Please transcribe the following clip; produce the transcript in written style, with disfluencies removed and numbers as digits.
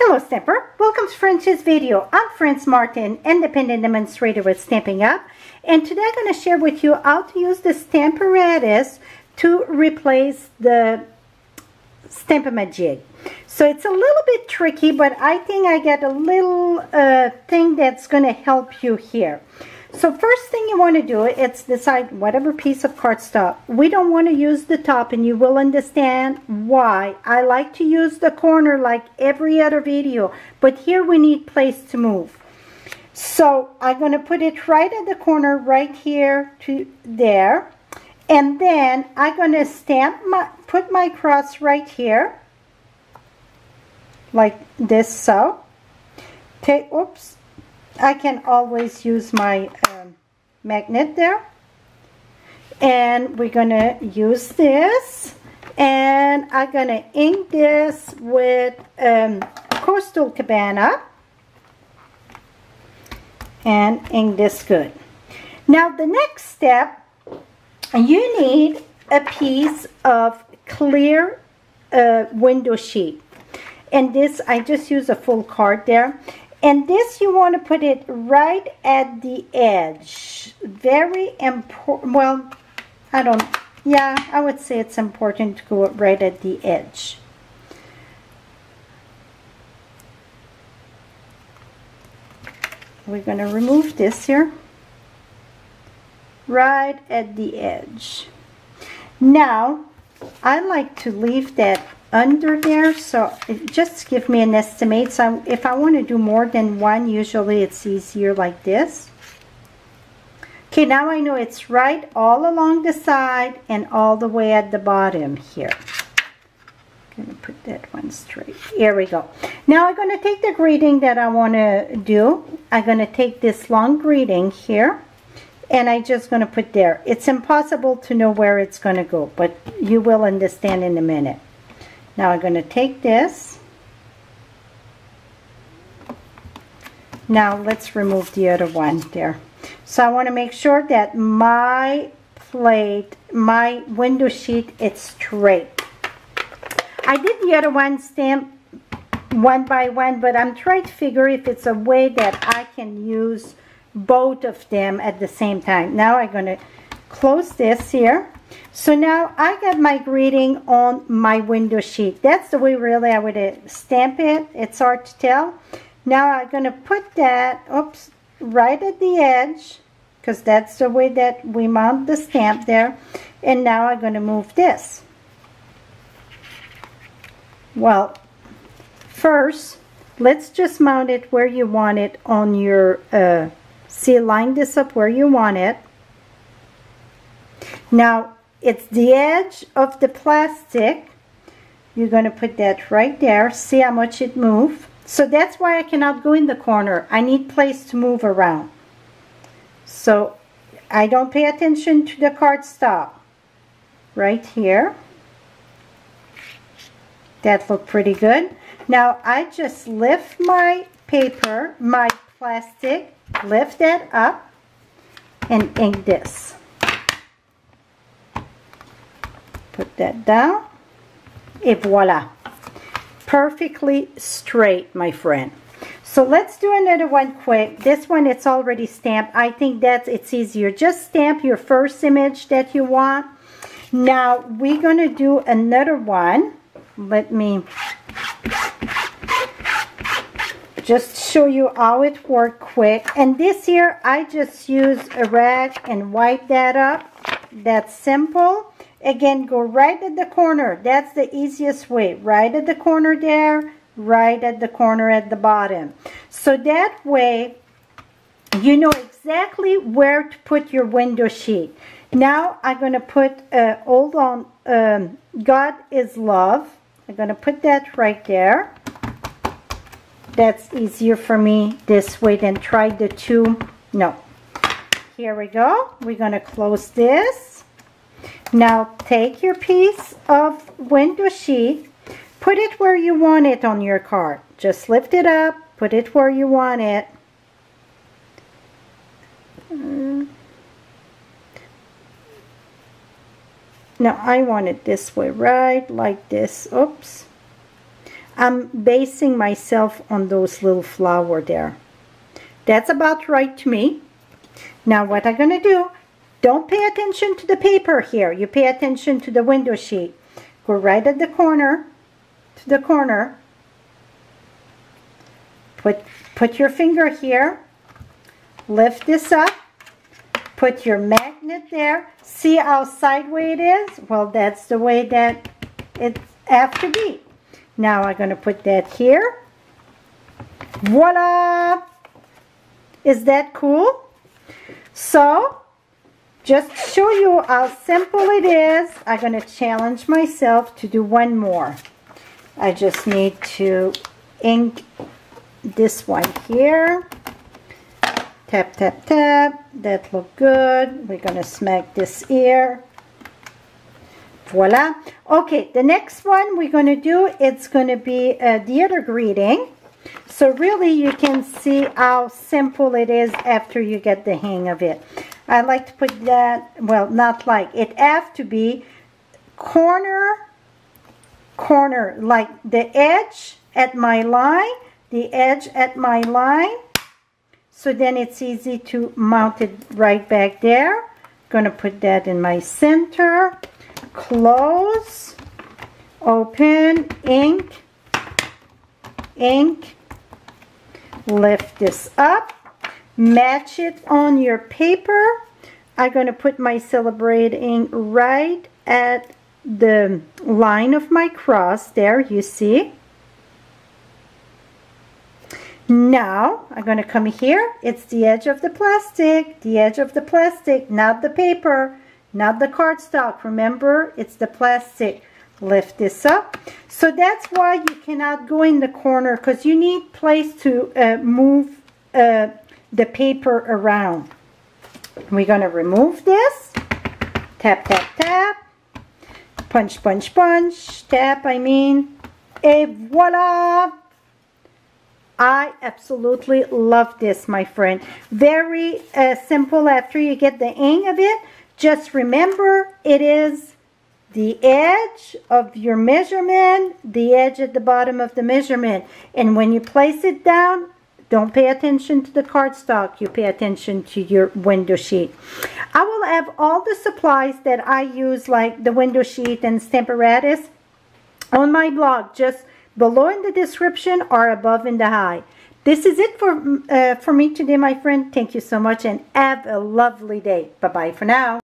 Hello Stamper, welcome to French's video. I'm Franz Martin, independent demonstrator with Stamping Up, and today I'm going to share with you how to use the Stamparatus to replace the Stamp-a-ma-jig. So it's a little bit tricky, but I think I got a little thing that's going to help you here. So first thing you want to do is decide whatever piece of cardstock. We don't want to use the top, and you will understand why. I like to use the corner like every other video, but here we need place to move. So I'm going to put it right at the corner, right here to there. And then I'm going to put my cross right here, like this so. Oops. I can always use my magnet there, and we're gonna use this, and I'm gonna ink this with Coastal Cabana and ink this good. Now the next step, you need a piece of clear window sheet, and this I just use a full card there. And this you want to put it right at the edge. Very important. Well, I would say it's important to go right at the edge. We're going to remove this here. Right at the edge. Now, I like to leave that under there, so just give me an estimate. So if I want to do more than one, usually it's easier like this. Okay, now I know it's right all along the side and all the way at the bottom here. I'm going to put that one straight. Here we go. Now I'm going to take the greeting that I want to do. I'm going to take this long greeting here, and I'm just going to put there. It's impossible to know where it's going to go, but you will understand in a minute. Now I'm going to take this. Now let's remove the other one there. So I want to make sure that my plate, my window sheet, is straight. I did the other one stamp one by one, but I'm trying to figure if it's a way that I can use both of them at the same time. Now I'm going to close this here. So now I got my greeting on my window sheet. That's the way really I would stamp it. It's hard to tell. Now I'm going to put that, right at the edge, because that's the way that we mount the stamp there. And now I'm going to move this. Well, first, let's just mount it where you want it on your, line this up where you want it. Now, it's the edge of the plastic. You're going to put that right there. See how much it moves? So that's why I cannot go in the corner. I need place to move around. So I don't pay attention to the cardstock. Right here. That looked pretty good. Now I just lift my paper, my plastic, lift that up, and ink this. Put that down, et voila. Perfectly straight, my friend. So let's do another one quick. This one, it's already stamped. I think it's easier. Just stamp your first image that you want. Now, we're going to do another one. Let me just show you how it worked quick. And this here, I just use a rag and wipe that up. That's simple. Again, go right at the corner. That's the easiest way. Right at the corner there, right at the corner at the bottom. So that way, you know exactly where to put your window sheet. Now, I'm going to put, hold on, God is Love. I'm going to put that right there. That's easier for me this way than try the two. No. Here we go. We're going to close this. Now take your piece of window sheet, put it where you want it on your card. Just lift it up, put it where you want it. No, I want it this way, right like this. Oops. I'm basing myself on those little flowers there. That's about right to me. Now what I'm going to do, don't pay attention to the paper here. You pay attention to the window sheet. Go right at the corner, to the corner. Put your finger here. Lift this up. Put your magnet there. See how sideways it is? Well, that's the way that it have to be. Now I'm going to put that here. Voila! Is that cool? So, just to show you how simple it is, I'm going to challenge myself to do one more. I just need to ink this one here. Tap, tap, tap. That look good. We're going to smack this here. Voila. Okay, the next one we're going to do, it's going to be the other greeting. So really you can see how simple it is after you get the hang of it. I like to put that, well, not like, it have to be corner, like the edge at my line, the edge at my line. So then it's easy to mount it right back there. Going to put that in my center. Close, open, ink, ink. Lift this up. Match it on your paper. I'm going to put my Celebrate ink right at the line of my cross there, you see. Now, I'm going to come here. It's the edge of the plastic, not the paper, not the cardstock. Remember, it's the plastic. Lift this up. So that's why you cannot go in the corner, because you need place to move the paper around. We're going to remove this. Tap, tap, tap. Punch, punch, punch. Tap, I mean. Et voila! I absolutely love this, my friend. Very simple after you get the hang of it. Just remember, it is the edge of your measurement, the edge at the bottom of the measurement. And when you place it down, don't pay attention to the cardstock. You pay attention to your window sheet. I will have all the supplies that I use, like the window sheet and Stamparatus, on my blog, just below in the description or above in the high. This is it for me today, my friend. Thank you so much and have a lovely day. Bye-bye for now.